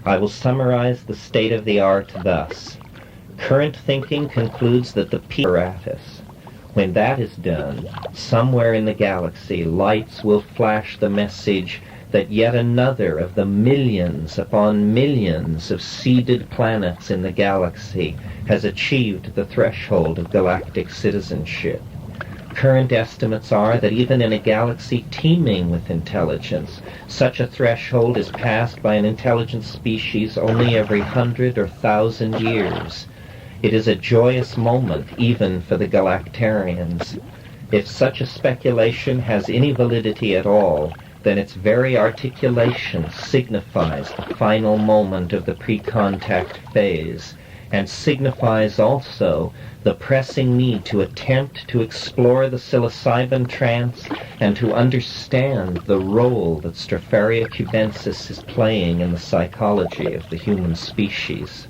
I will summarize the state of the art thus. Current thinking concludes that the apparatus. When that is done, somewhere in the galaxy, lights will flash the message that yet another of the millions upon millions of seeded planets in the galaxy has achieved the threshold of galactic citizenship. Current estimates are that even in a galaxy teeming with intelligence, such a threshold is passed by an intelligent species only every 100 or 1,000 years. It is a joyous moment even for the galactarians. If such a speculation has any validity at all, then its very articulation signifies the final moment of the pre-contact phase, and signifies also the pressing need to attempt to explore the psilocybin trance and to understand the role that Stropharia cubensis is playing in the psychology of the human species.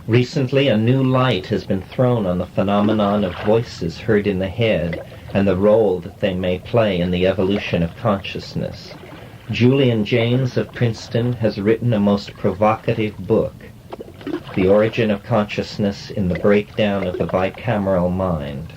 Recently, a new light has been thrown on the phenomenon of voices heard in the head and the role that they may play in the evolution of consciousness. Julian Jaynes of Princeton has written a most provocative book, The Origin of Consciousness in the Breakdown of the Bicameral Mind.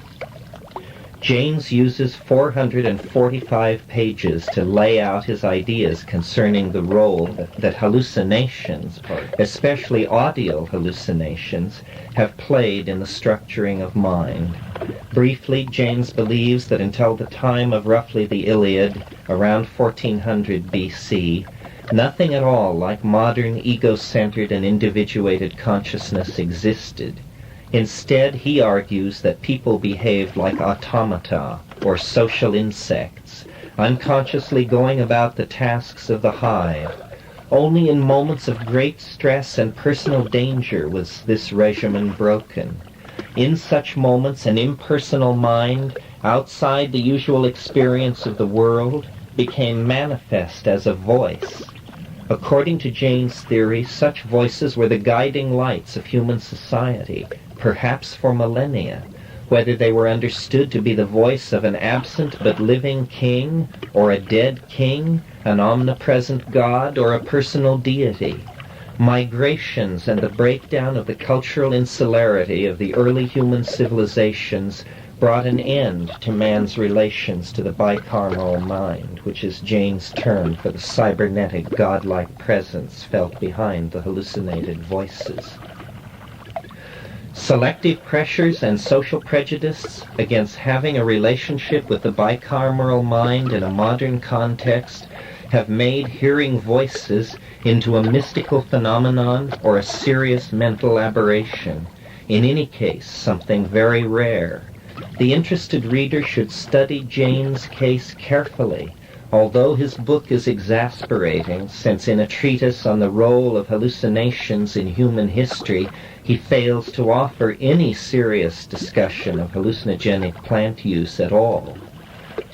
Jaynes uses 445 pages to lay out his ideas concerning the role that hallucinations, especially audio hallucinations, have played in the structuring of mind. Briefly, Jaynes believes that until the time of roughly the Iliad, around 1400 BC, nothing at all like modern ego-centered and individuated consciousness existed. Instead, he argues that people behaved like automata or social insects, unconsciously going about the tasks of the hive. Only in moments of great stress and personal danger was this regimen broken. In such moments, an impersonal mind, outside the usual experience of the world, became manifest as a voice. According to Jaynes' theory, such voices were the guiding lights of human society, perhaps for millennia, whether they were understood to be the voice of an absent but living king, or a dead king, an omnipresent god, or a personal deity. Migrations and the breakdown of the cultural insularity of the early human civilizations brought an end to man's relations to the bicameral mind, which is Jaynes' term for the cybernetic godlike presence felt behind the hallucinated voices. Selective pressures and social prejudices against having a relationship with the bicameral mind in a modern context have made hearing voices into a mystical phenomenon or a serious mental aberration, in any case something very rare. The interested reader should study Jaynes' case carefully, although his book is exasperating, since in a treatise on the role of hallucinations in human history, he fails to offer any serious discussion of hallucinogenic plant use at all.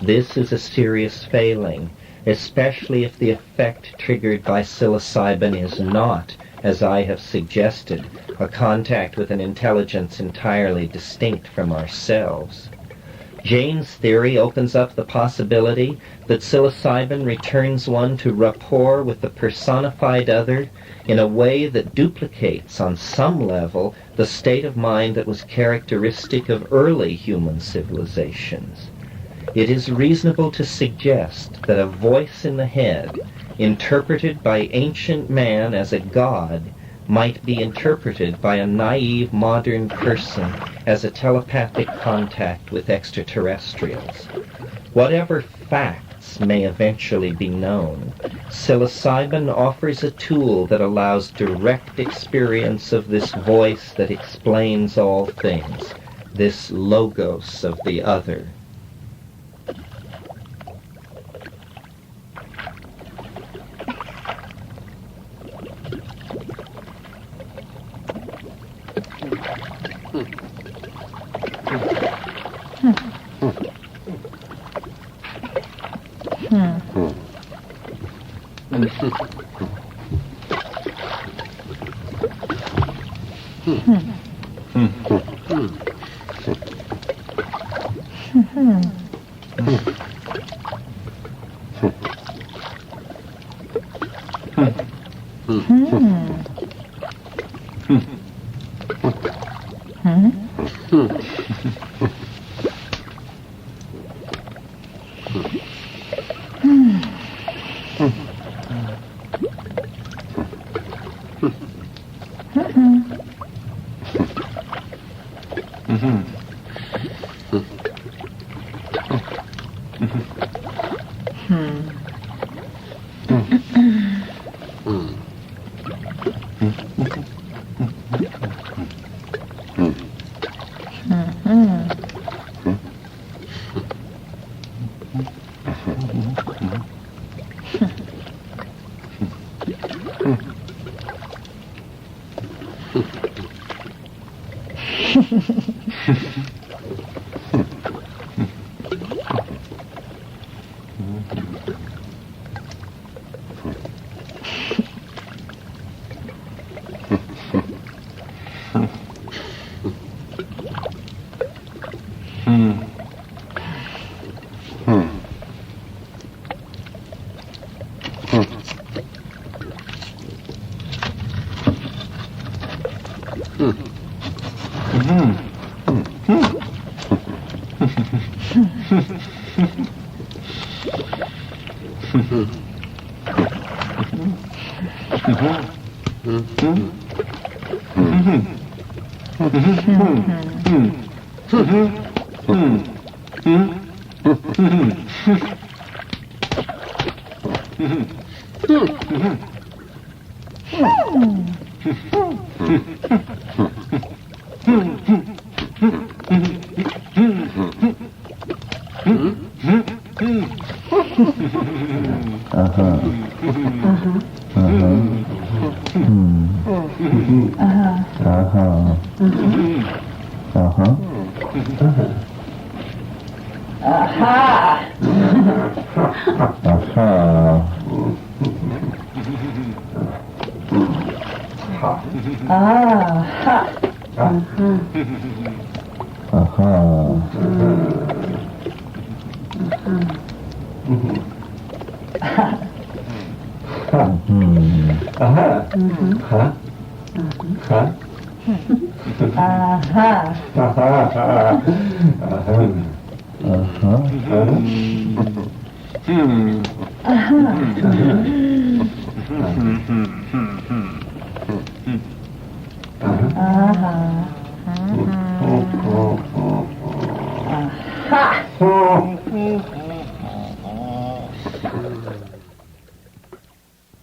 This is a serious failing, especially if the effect triggered by psilocybin is not, as I have suggested, a contact with an intelligence entirely distinct from ourselves. Jaynes' theory opens up the possibility that psilocybin returns one to rapport with the personified other in a way that duplicates on some level the state of mind that was characteristic of early human civilizations. It is reasonable to suggest that a voice in the head, interpreted by ancient man as a god, might be interpreted by a naive modern person as a telepathic contact with extraterrestrials. Whatever facts may eventually be known, psilocybin offers a tool that allows direct experience of this voice that explains all things, this logos of the other.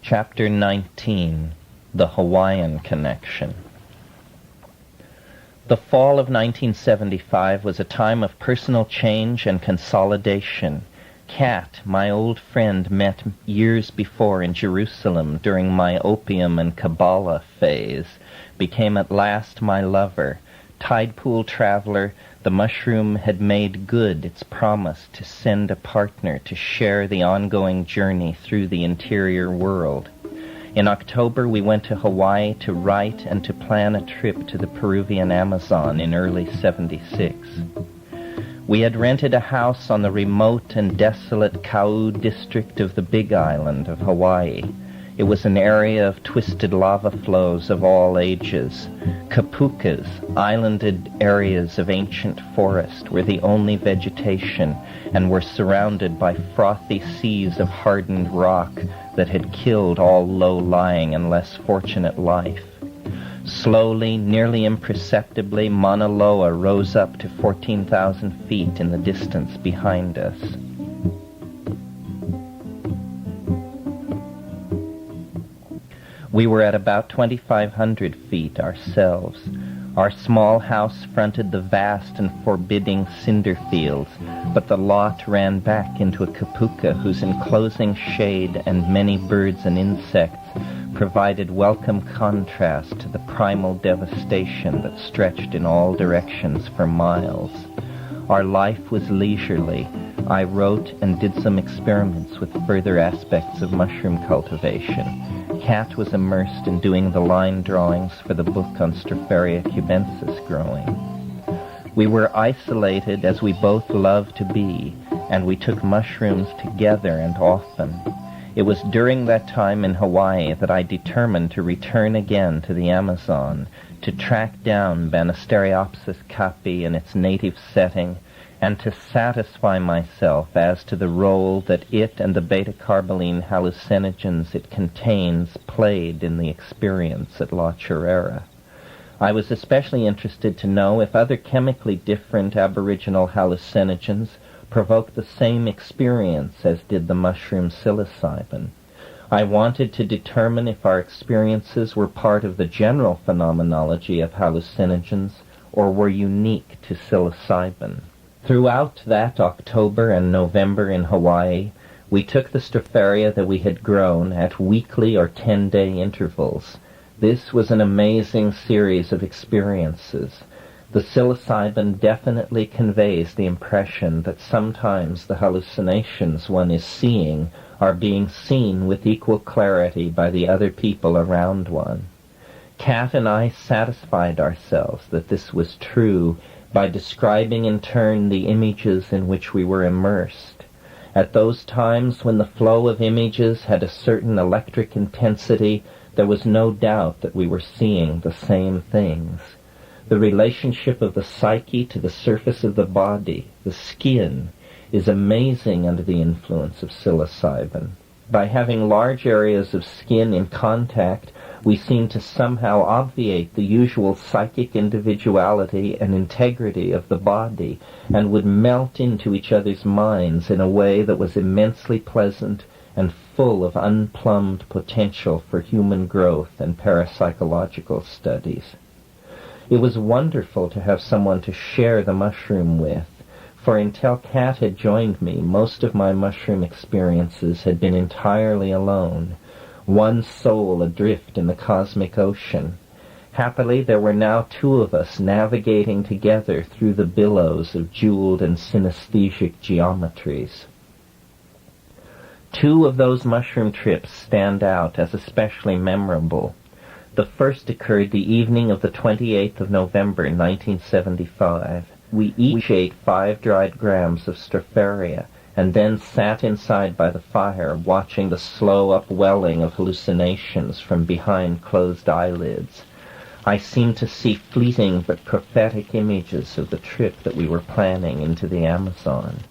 Chapter 19, The Hawaiian Connection. The fall of 1975 was a time of personal change and consolidation. Kat, my old friend, met years before in Jerusalem during my opium and Kabbalah phase, became at last my lover. Tide pool traveler, the mushroom had made good its promise to send a partner to share the ongoing journey through the interior world. In October, we went to Hawaii to write and to plan a trip to the Peruvian Amazon in early '76. We had rented a house on the remote and desolate Kau district of the Big Island of Hawaii. It was an area of twisted lava flows of all ages. Kapukas, islanded areas of ancient forest, were the only vegetation and were surrounded by frothy seas of hardened rock that had killed all low-lying and less fortunate life. Slowly, nearly imperceptibly, Mauna Loa rose up to 14,000 feet in the distance behind us. We were at about 2,500 feet ourselves. Our small house fronted the vast and forbidding cinder fields, but the lot ran back into a kapuka whose enclosing shade and many birds and insects provided welcome contrast to the primal devastation that stretched in all directions for miles. Our life was leisurely. I wrote and did some experiments with further aspects of mushroom cultivation. Kat was immersed in doing the line drawings for the book on Stropharia cubensis growing. We were isolated as we both loved to be, and we took mushrooms together and often. It was during that time in Hawaii that I determined to return again to the Amazon, to track down Banisteriopsis caapi in its native setting, and to satisfy myself as to the role that it and the beta-carboline hallucinogens it contains played in the experience at La Chorrera. I was especially interested to know if other chemically different aboriginal hallucinogens provoke the same experience as did the mushroom psilocybin. I wanted to determine if our experiences were part of the general phenomenology of hallucinogens or were unique to psilocybin. Throughout that October and November in Hawaii, we took the stropharia that we had grown at weekly or 10-day intervals. This was an amazing series of experiences. The psilocybin definitely conveys the impression that sometimes the hallucinations one is seeing are being seen with equal clarity by the other people around one. Kat and I satisfied ourselves that this was true by describing in turn the images in which we were immersed. At those times when the flow of images had a certain electric intensity, there was no doubt that we were seeing the same things. The relationship of the psyche to the surface of the body, the skin, is amazing under the influence of psilocybin. By having large areas of skin in contact, we seem to somehow obviate the usual psychic individuality and integrity of the body, and would melt into each other's minds in a way that was immensely pleasant and full of unplumbed potential for human growth and parapsychological studies. It was wonderful to have someone to share the mushroom with, for until Kat had joined me, most of my mushroom experiences had been entirely alone, one soul adrift in the cosmic ocean. Happily, there were now two of us navigating together through the billows of jeweled and synesthesic geometries. Two of those mushroom trips stand out as especially memorable. The first occurred the evening of the 28th of November, 1975. We each ate 5 dried grams of stropharia, and then sat inside by the fire, watching the slow upwelling of hallucinations from behind closed eyelids. I seemed to see fleeting but prophetic images of the trip that we were planning into the Amazon.